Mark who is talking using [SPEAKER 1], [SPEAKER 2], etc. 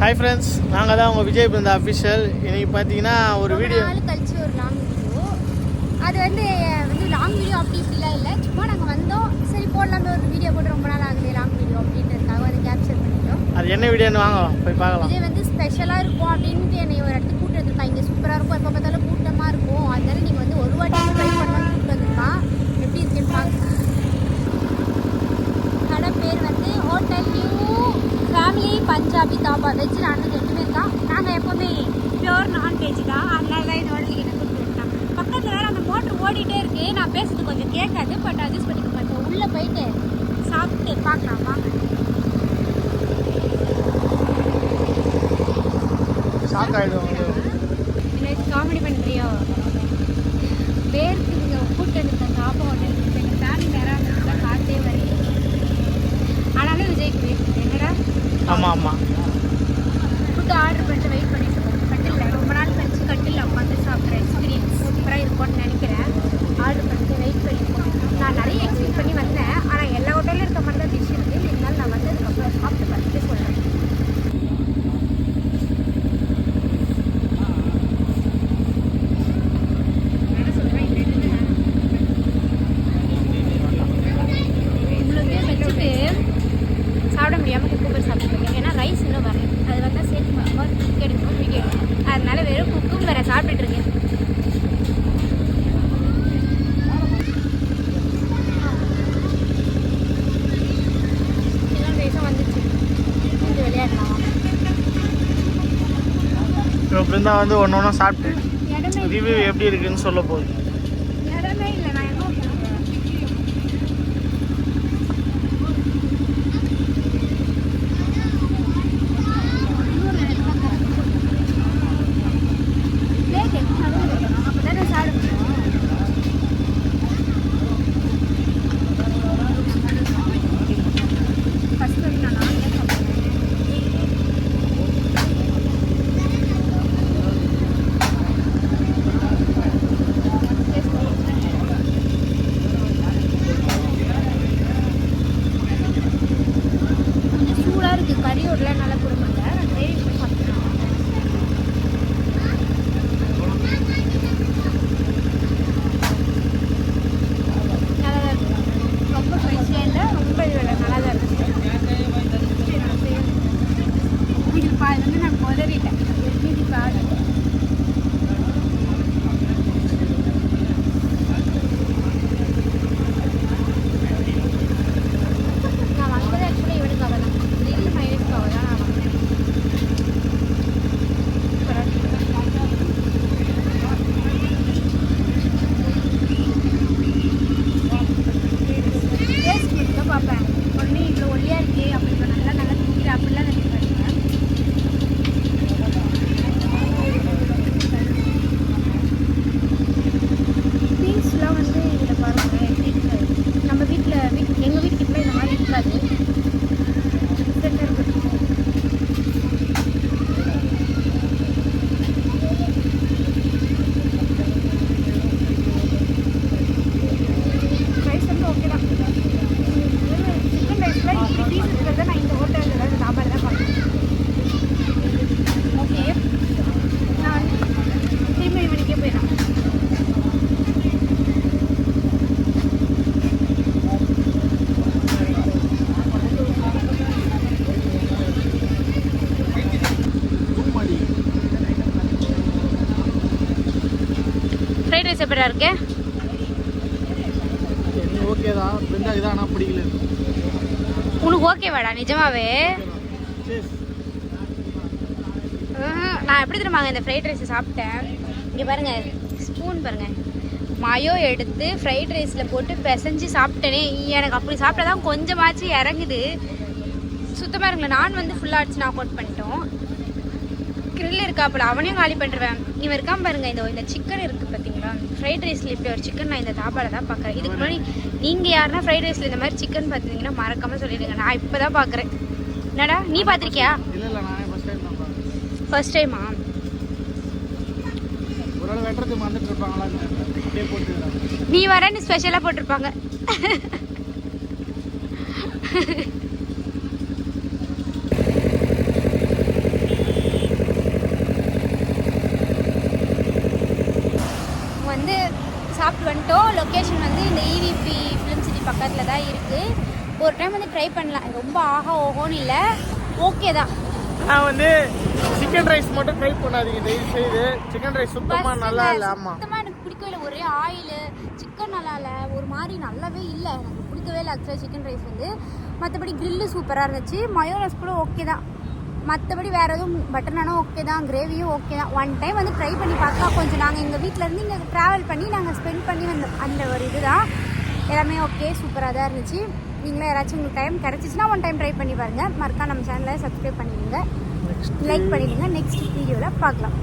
[SPEAKER 1] Hi friends, நாங்கள் தான் உங்கள் விஜய் பிருந்தா அஃபிஷியல். இன்றைக்கி பார்த்தீங்கன்னா ஒரு வீடியோ
[SPEAKER 2] கழிச்சு ஒரு லாங் வீடியோ. அது வந்து லாங் வீடியோ அப்படி இப்படிலாம் இல்லை, சும்மா நாங்கள் வந்தோம், சரி போடலாமே ஒரு வீடியோ போட்டு ரொம்ப நாள் ஆகுது லாங் வீடியோ அப்படின்றதுக்காக அதை கேப்சர் பண்ணிட்டோம்.
[SPEAKER 1] அது என்ன வீடியோன்னு வாங்க போய் பார்க்கலாம்.
[SPEAKER 2] இது வந்து ஸ்பெஷலாக இருக்கும் அப்படின்ட்டு என்னை ஒரு இடத்துக்கு கூப்பிட்டு வந்துருக்காங்க. இங்கே சூப்பராக இருக்கும், எப்போ பார்த்தாலும் கூட்டமாக இருக்கும். அதனால நீங்கள் வந்து ஒரு வாட்டி ட்ரை பண்ணலாம்னு கூப்பிட்டு வந்துருக்கான். எப்படி இருக்குன்னு பார்க்க. கடை பேர் வந்து hotel new family Punjabi dhaba. Veg non veg ரெண்டுமே தான். நாங்கள் எப்போவுமே பியூர் நான்வெஜ் தான், அதனால தான் இந்த ஹோட்டலுக்கு என்ன கூப்பிட்டு வந்துட்டான். பக்கத்தில் வேறு அந்த மோட்ரு ஓடிட்டே இருக்கு, நான் பேசுறது கொஞ்சம் கேட்காது, பட் அட்ஜஸ்ட் பண்ணிக்க மாட்டேன். உள்ளே போயிட்டு சாப்பிட்டு பார்க்கலாம் வாங்க.
[SPEAKER 1] ஷாக் ஆகிடும்.
[SPEAKER 2] காமெடி பண்ணுறியோ? பேருக்கு இங்கே கூப்பிட்டு இருக்க தாபா ஹோட்டலுக்கு எங்கள் ஃபேமிலி நேரம் தான் காத்தே வருது. ஆனாலும் விஜய்க்கு வெயிட் என்னடா.
[SPEAKER 1] ஆமாம் ஆமாம்,
[SPEAKER 2] ஃபுட்டு ஆர்டர் பண்ணிட்டு வெயிட் பண்ணிட்டு இருக்கோம். கட்டில் ரொம்ப நாள் கழிச்சு கட்டில் உட்காந்து சாப்பிட்ற எக்ஸ்பீரியன்ஸ் சூப்பராக இருக்கும்னு நினைக்கிறேன். ஆர்டர் பண்ணிட்டு வெயிட் பண்ணியிருக்கோம். நான் நிறைய எக்ஸ்பெக்ட் பண்ணி வந்தேன், ஆனால் எல்லா ஹோட்டலும் இருக்க மாதிரி தான் டிஷ் இருக்குது. இருந்தாலும் நான் வந்ததுக்கப்புறம் சாப்பிட்டு பார்த்துட்டு சொல்கிறேன். சாப்பிட முடியாமல் குக்கும்பர் சாப்பிட்டுருக்கேன். ஏன்னா ரைஸ் இன்னும் வரல, அது வந்து சேர்த்து பார்க்கும்போது குக் எடுக்கணும், வீடியோ எடுக்கணும். அதனால வெறும் குக்கும்பரை சாப்பிட்டுருக்கேன். இன்னொரு ரைஸும் வந்துச்சு, கொஞ்சம் விளையாடலாம்.
[SPEAKER 1] இப்போ பிருந்தா வந்து ஒன்று ஒன்றா சாப்பிட்டு
[SPEAKER 2] இடமே
[SPEAKER 1] ரிவ்யூ எப்படி இருக்குன்னு சொல்ல போகுது.
[SPEAKER 2] இடமே இல்லை, நான் எங்கே போகிறேன்? சூடாக இருக்குது, கறியோடலாம் நல்லா கொடுப்பாங்க. நான் கிரேவி பண்ணி சாப்பிட்றேன். நல்லா தான் இருக்குது, ரொம்ப ஸ்பைஸியாக இல்லை, ரொம்ப இது நல்லா தான் இருக்குது. இது பால் வந்து நான் உதறிட்டேன், மீதி பால். நான் வந்தது ஆக்சுவலி இவனுக்காக தான், திடீர்னு மைனஸ்க்காக தான் நான் வந்தேன். டேஸ்ட் மட்டும் தான் பார்ப்பேன். உடனே இவ்வளோ ஒல்லியாக இருக்கே அப்படி இப்போ நல்லா நல்லா தூக்கிட்டு அப்படிலாம் நினைக்க மாட்டேன். பீன்ஸ்லாம் வந்து இதில் பாருங்கள் எப்படி இருக்குது. நம்ம வீட்டில் எங்கள் வீட்டுக்கிட்ட இந்த மாதிரி இருக்காது. டிஃப்ரெண்ட்டாக இருக்குது. ரைஸ் வந்து ஓகே தான். சிக்கன் ரைஸில் இப்படி பீஸ் இருக்கிறத நான் இந்த ஹோட்டலில் இந்த தாபாவில் தான் பார்க்குறேன். ஓகே, நான் வந்து திரும்பி இவனுக்கே போயிடலாம். ஃப்ரைட் ரைஸ் எப்படா இருக்கு?
[SPEAKER 1] ஓகே தான், பிருந்தாக்கு தான், ஆனால் பிடிக்கல.
[SPEAKER 2] உனக்கு ஓகேவாடா நிஜமாவே? நான் எப்படி தெரியுமாங்க இந்த ஃப்ரைட் ரைஸை சாப்பிட்டேன். இங்கே பாருங்கள், ஸ்பூன் பாருங்கள், மயோ எடுத்து ஃப்ரைட் ரைஸில் போட்டு பிசைஞ்சு சாப்பிட்டேனே. எனக்கு அப்படி சாப்பிட்டா தான் கொஞ்சமாச்சு இறங்குது. சுத்தமாக இருக்குல்ல. நான் வந்து ஃபுல்லாக அடிச்சு நான் அவுட் பண்ணிட்டோம். கிரில் இருக்காப்புல, அவனையும் காலி பண்ணிடுவேன். இவன் இருக்கான் பாருங்கள், இந்த சிக்கன் இருக்குது பார்த்தீங்களா, ஃப்ரைட் ரைஸில் இப்படி ஒரு சிக்கன் நான் இந்த தாபாவில் தான் பார்க்குறேன். இதுக்கு முன்னாடி நீங்கள் யாருன்னா ஃப்ரைட் ரைஸில் இந்த மாதிரி சிக்கன் பார்த்துருந்தீங்கன்னா மறக்காமல் சொல்லிடுங்க. நான் இப்போ தான் பார்க்குறேன். என்னடா நீ பார்த்துருக்கியா?
[SPEAKER 1] இல்லை நானே ஃபஸ்ட் டைம் தான் பார்க்குறேன்.
[SPEAKER 2] ஃபர்ஸ்ட் டைமா?
[SPEAKER 1] ஒரு நாள் வெட்டுறதுக்கு வந்துட்டு இருப்பாங்களா, அப்படியே போட்டு
[SPEAKER 2] நீ வரேன்னு ஸ்பெஷலாக போட்டிருப்பாங்க. சாப்பிட்டு வந்துட்டோம். லொக்கேஷன் வந்து இந்த EVP ஃபிலிம் சிட்டி பக்கத்தில் தான் இருக்குது. ஒரு டைம் வந்து ட்ரை பண்ணலாம். ரொம்ப ஆஹா ஓஹோன்னு இல்லை, ஓகே தான்.
[SPEAKER 1] நான் வந்து சிக்கன் ரைஸ் மட்டும் ட்ரை பண்ணாதீங்க தயவு செய்து. சிக்கன் ரைஸ் சுத்தமாக நல்லா இல்லை. ஆமாம்,
[SPEAKER 2] சுத்தமாக எனக்கு பிடிக்கவே இல்லை. ஒரே ஆயில், சிக்கன் நல்லா இல்லை, ஒரு மாதிரி நல்லாவே இல்லை, எனக்கு பிடிக்கவே இல்லை ஆக்சுவலாக சிக்கன் ரைஸ் வந்து. மற்றபடி கிரில்லு சூப்பராக இருந்துச்சு. மயோனஸ் கூட ஓகே தான். மற்றபடி வேறு எதுவும் பட்டர் நானும் ஓகே தான், கிரேவியும் ஓகே தான். ஒன் டைம் வந்து ட்ரை பண்ணி பார்க்கலாம். கொஞ்சம் நாங்கள் எங்கள் வீட்டிலேருந்து இங்கே ட்ராவல் பண்ணி நாங்கள் ஸ்பெண்ட் பண்ணி வந்தோம். அந்த ஒரு இதுதான் எல்லாமே ஓகே, சூப்பராக தான் இருந்துச்சு. நீங்களும் யாராச்சும் உங்களுக்கு டைம் கிடச்சிச்சின்னா ஒன் டைம் ட்ரை பண்ணி பாருங்கள். மறக்காம நம்ம சேனலை சப்ஸ்கிரைப் பண்ணிடுங்க, லைக் பண்ணிடுங்க. நெக்ஸ்ட் வீடியோவில் பார்க்கலாம்.